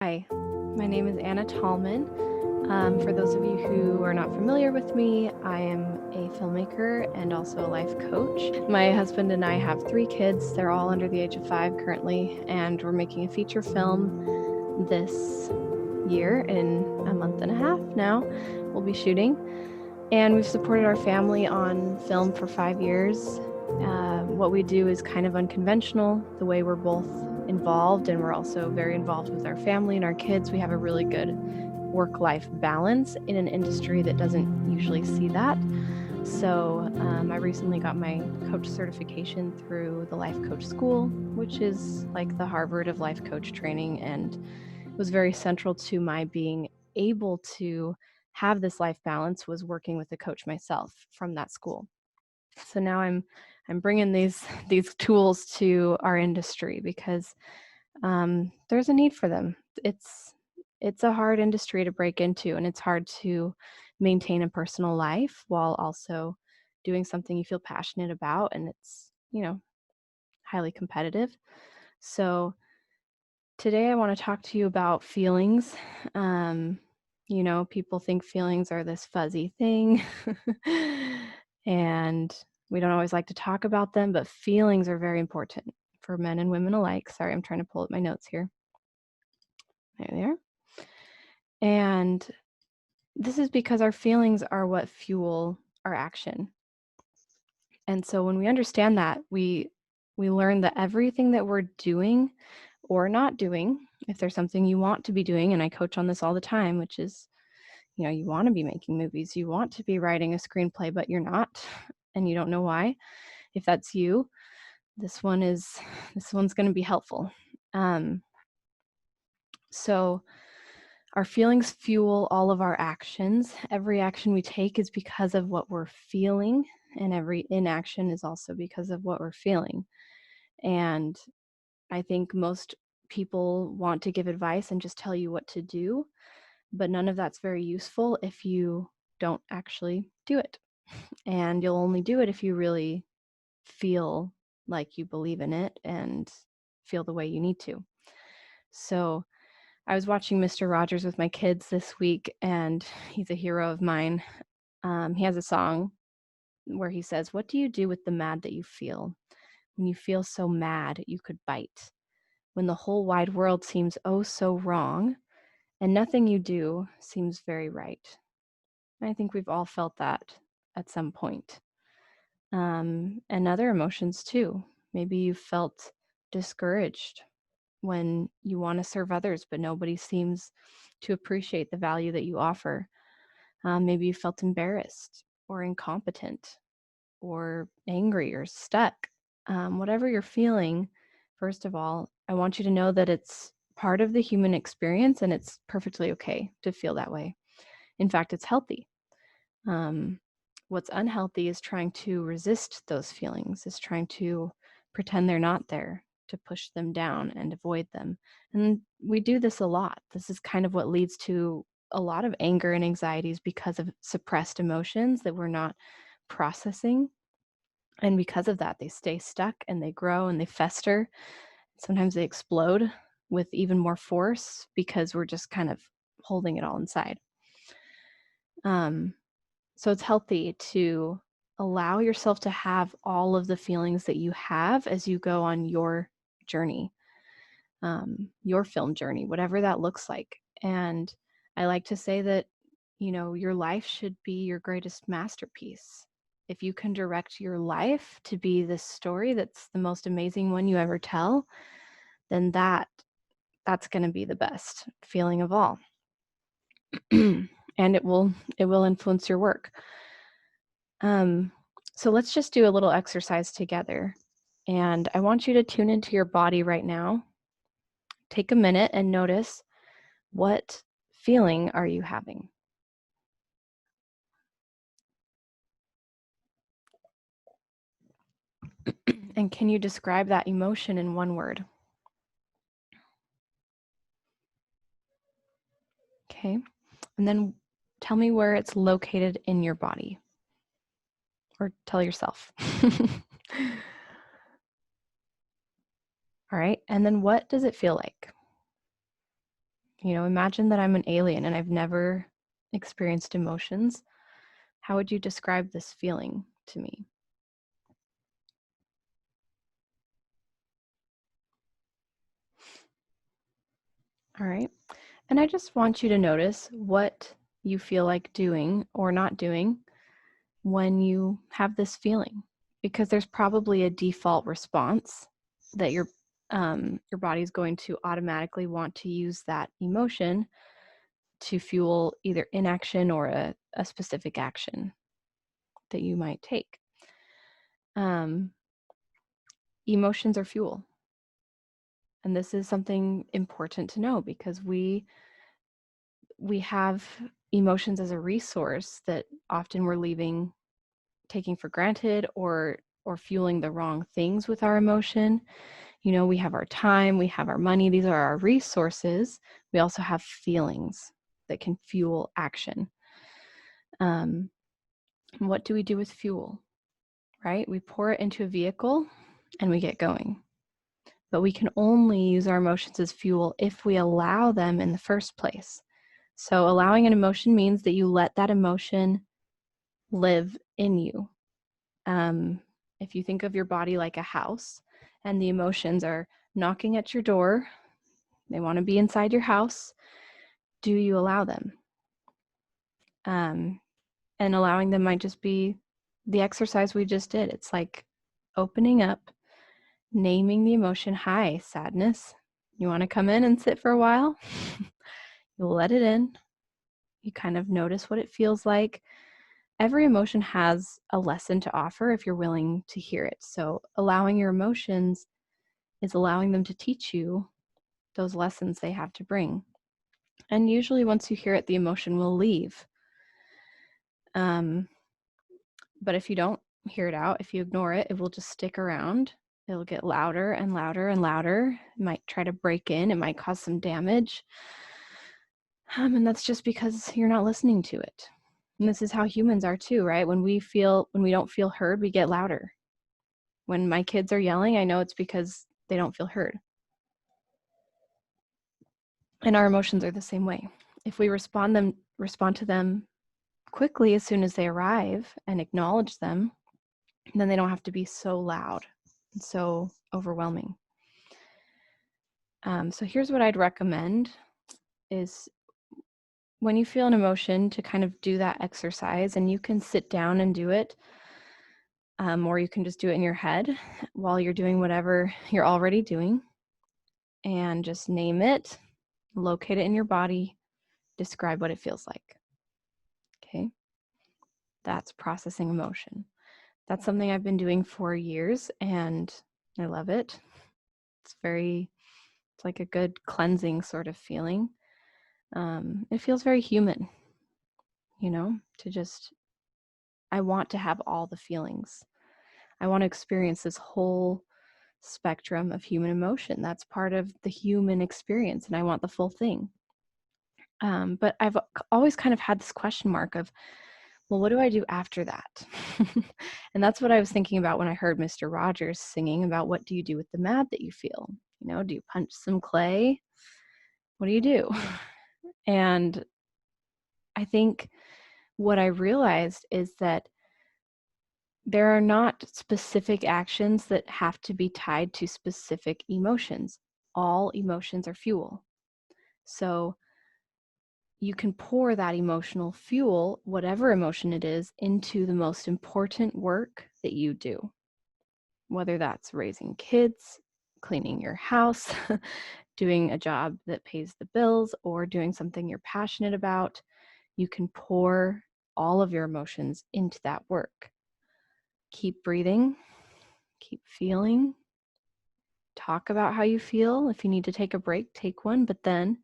Hi, my name is Anna Tallman. For those of you who are not familiar with me, I am a filmmaker and also a life coach. My husband and I have 3 kids. They're all under the age of 5 currently, and we're making a feature film this year in a month and a half now. We'll be shooting, and we've supported our family on film for 5 years. What we do is kind of unconventional, the way we're both involved, and we're also very involved with our family and our kids. We have a really good work-life balance in an industry that doesn't usually see that. So I recently got my coach certification through the Life Coach School, which is like the Harvard of life coach training, and it was very central to my being able to have this life balance was working with a coach myself from that school. So now I'm bringing these tools to our industry because there's a need for them. It's a hard industry to break into, and it's hard to maintain a personal life while also doing something you feel passionate about, and it's highly competitive. So today I want to talk to you about feelings. People think feelings are this fuzzy thing, and we don't always like to talk about them, but feelings are very important for men and women alike. Sorry, I'm trying to pull up my notes here. There they are. And this is because our feelings are what fuel our action. And so when we understand that, we learn that everything that we're doing or not doing, if there's something you want to be doing, and I coach on this all the time, which is, you want to be making movies, you want to be writing a screenplay, but you're not, and you don't know why. If that's you, this one's going to be helpful. So our feelings fuel all of our actions. Every action we take is because of what we're feeling, and every inaction is also because of what we're feeling. And I think most people want to give advice and just tell you what to do, but none of that's very useful if you don't actually do it. And you'll only do it if you really feel like you believe in it and feel the way you need to. So I was watching Mr. Rogers with my kids this week, and he's a hero of mine. He has a song where he says, "What do you do with the mad that you feel? When you feel so mad, you could bite. When the whole wide world seems oh so wrong, and nothing you do seems very right." And I think we've all felt that at some point. And other emotions too. Maybe you felt discouraged when you want to serve others, but nobody seems to appreciate the value that you offer. Maybe you felt embarrassed or incompetent or angry or stuck. Whatever you're feeling, first of all, I want you to know that it's part of the human experience, and it's perfectly okay to feel that way. In fact, it's healthy. What's unhealthy is trying to resist those feelings, is trying to pretend they're not there, to push them down and avoid them. And we do this a lot. This is kind of what leads to a lot of anger and anxieties because of suppressed emotions that we're not processing. And because of that, they stay stuck and they grow and they fester. Sometimes they explode with even more force because we're just kind of holding it all inside. So it's healthy to allow yourself to have all of the feelings that you have as you go on your journey, your film journey, whatever that looks like. And I like to say that, your life should be your greatest masterpiece. If you can direct your life to be this story that's the most amazing one you ever tell, then that's going to be the best feeling of all. And it will influence your work. So let's just do a little exercise together. And I want you to tune into your body right now. Take a minute and notice, what feeling are you having? And can you describe that emotion in one word? Okay. And then tell me where it's located in your body. Or tell yourself. All right. And then what does it feel like? Imagine that I'm an alien and I've never experienced emotions. How would you describe this feeling to me? All right. And I just want you to notice what you feel like doing or not doing when you have this feeling, because there's probably a default response that your body's going to automatically want to use that emotion to fuel either inaction or a specific action that you might take. Um, Emotions are fuel. And this is something important to know because we have emotions as a resource that often we're taking for granted or fueling the wrong things with our emotion. We have our time, we have our money, these are our resources. We also have feelings that can fuel action. And what do we do with fuel? Right? We pour it into a vehicle and we get going. But we can only use our emotions as fuel if we allow them in the first place. So allowing an emotion means that you let that emotion live in you. If you think of your body like a house and the emotions are knocking at your door, they want to be inside your house, do you allow them? And allowing them might just be the exercise we just did. It's like opening up, naming the emotion. Hi, sadness. You want to come in and sit for a while? You let it in. You kind of notice what it feels like. Every emotion has a lesson to offer if you're willing to hear it. So allowing your emotions is allowing them to teach you those lessons they have to bring. And usually once you hear it, the emotion will leave. But if you don't hear it out, if you ignore it, it will just stick around. It'll get louder and louder and louder. It might try to break in. It might cause some damage. And that's just because you're not listening to it. And this is how humans are too, right? When we don't feel heard, we get louder. When my kids are yelling, I know it's because they don't feel heard. And our emotions are the same way. If we respond to them quickly as soon as they arrive and acknowledge them, then they don't have to be so loud and so overwhelming. So here's what I'd recommend is when you feel an emotion to kind of do that exercise, and you can sit down and do it, or you can just do it in your head while you're doing whatever you're already doing, and just name it, locate it in your body, describe what it feels like. Okay? That's processing emotion. That's something I've been doing for years, and I love it. It's like a good cleansing sort of feeling. It feels very human, to just, I want to have all the feelings. I want to experience this whole spectrum of human emotion. That's part of the human experience, and I want the full thing. But I've always kind of had this question mark of, well, what do I do after that? And that's what I was thinking about when I heard Mr. Rogers singing about what do you do with the mad that you feel? Do you punch some clay? What do you do? And I think what I realized is that there are not specific actions that have to be tied to specific emotions. All emotions are fuel. So you can pour that emotional fuel, whatever emotion it is, into the most important work that you do. Whether that's raising kids, cleaning your house, doing a job that pays the bills, or doing something you're passionate about, you can pour all of your emotions into that work. Keep breathing, keep feeling, talk about how you feel. If you need to take a break, take one, but then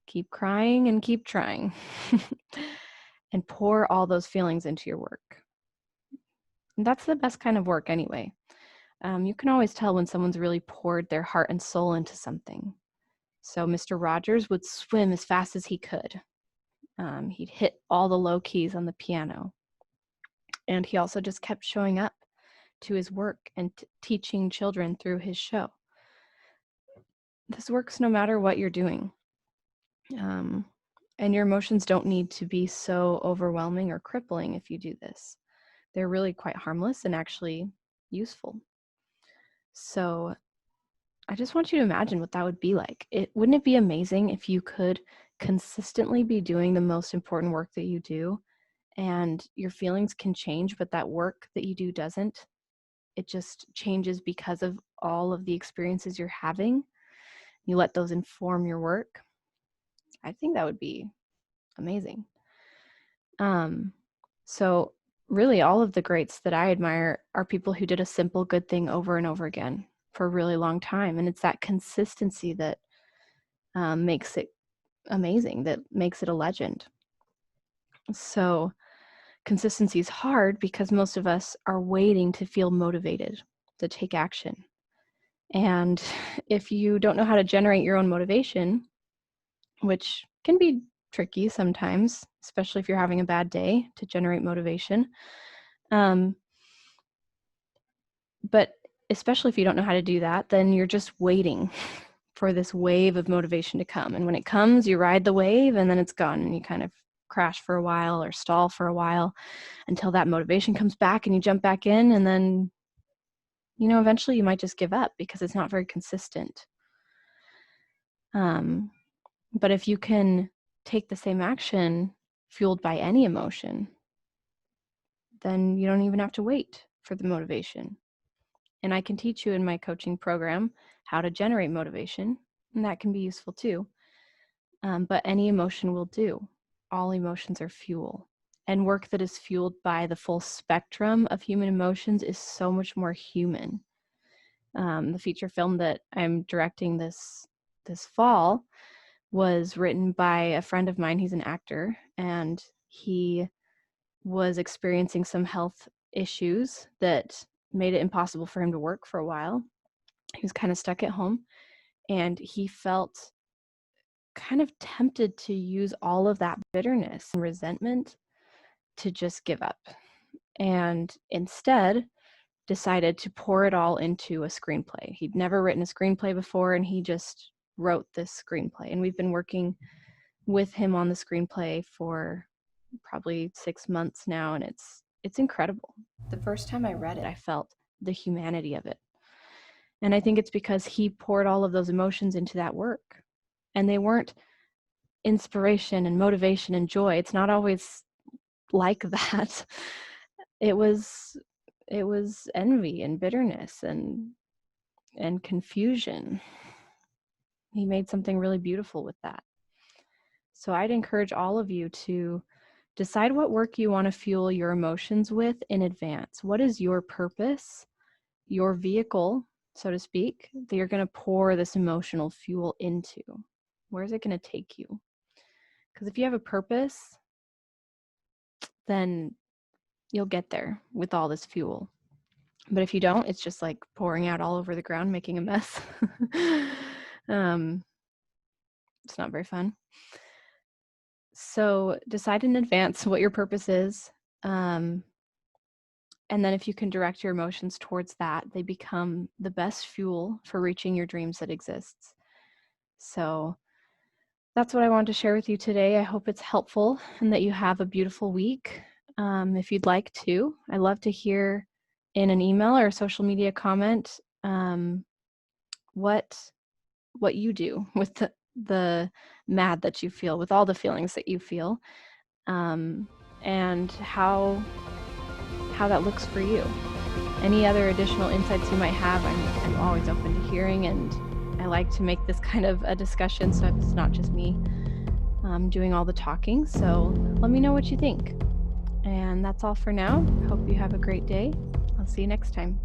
keep crying and keep trying. And pour all those feelings into your work. And that's the best kind of work anyway. You can always tell when someone's really poured their heart and soul into something. So Mr. Rogers would swim as fast as he could. He'd hit all the low keys on the piano. And he also just kept showing up to his work and teaching children through his show. This works no matter what you're doing. Um, and your emotions don't need to be so overwhelming or crippling if you do this. They're really quite harmless and actually useful. So I just want you to imagine what that would be like. Wouldn't it be amazing if you could consistently be doing the most important work that you do, and your feelings can change, but that work that you do doesn't? It just changes because of all of the experiences you're having. You let those inform your work. I think that would be amazing. So really all of the greats that I admire are people who did a simple good thing over and over again for a really long time. And it's that consistency that makes it amazing, that makes it a legend. So consistency is hard because most of us are waiting to feel motivated to take action. And if you don't know how to generate your own motivation, which can be tricky sometimes, especially if you're having a bad day to generate motivation, but especially if you don't know how to do that, then you're just waiting for this wave of motivation to come. And when it comes, you ride the wave and then it's gone and you kind of crash for a while or stall for a while until that motivation comes back and you jump back in, and then eventually you might just give up because it's not very consistent. But if you can take the same action fueled by any emotion, then you don't even have to wait for the motivation. And I can teach you in my coaching program how to generate motivation, and that can be useful too. But any emotion will do. All emotions are fuel. And work that is fueled by the full spectrum of human emotions is so much more human. The feature film that I'm directing this fall was written by a friend of mine. He's an actor, and he was experiencing some health issues that made it impossible for him to work for a while. He was kind of stuck at home, and he felt kind of tempted to use all of that bitterness and resentment to just give up, and instead decided to pour it all into a screenplay. He'd never written a screenplay before, and he just wrote this screenplay. And we've been working with him on the screenplay for probably 6 months now, and it's incredible. The first time I read it, I felt the humanity of it. And I think it's because he poured all of those emotions into that work. And they weren't inspiration and motivation and joy. It's not always like that. It was envy and bitterness and confusion. He made something really beautiful with that. So I'd encourage all of you to decide what work you want to fuel your emotions with in advance. What is your purpose, your vehicle, so to speak, that you're going to pour this emotional fuel into? Where is it going to take you? Because if you have a purpose, then you'll get there with all this fuel. But if you don't, it's just like pouring out all over the ground, making a mess. It's not very fun. So decide in advance what your purpose is. And then if you can direct your emotions towards that, they become the best fuel for reaching your dreams that exists. So that's what I wanted to share with you today. I hope it's helpful and that you have a beautiful week. If you'd like to, I'd love to hear in an email or a social media comment what you do with the mad that you feel, with all the feelings that you feel, and how that looks for you. Any other additional insights you might have, I'm always open to hearing, and I like to make this kind of a discussion so it's not just me doing all the talking. So let me know what you think. And that's all for now. Hope you have a great day. I'll see you next time.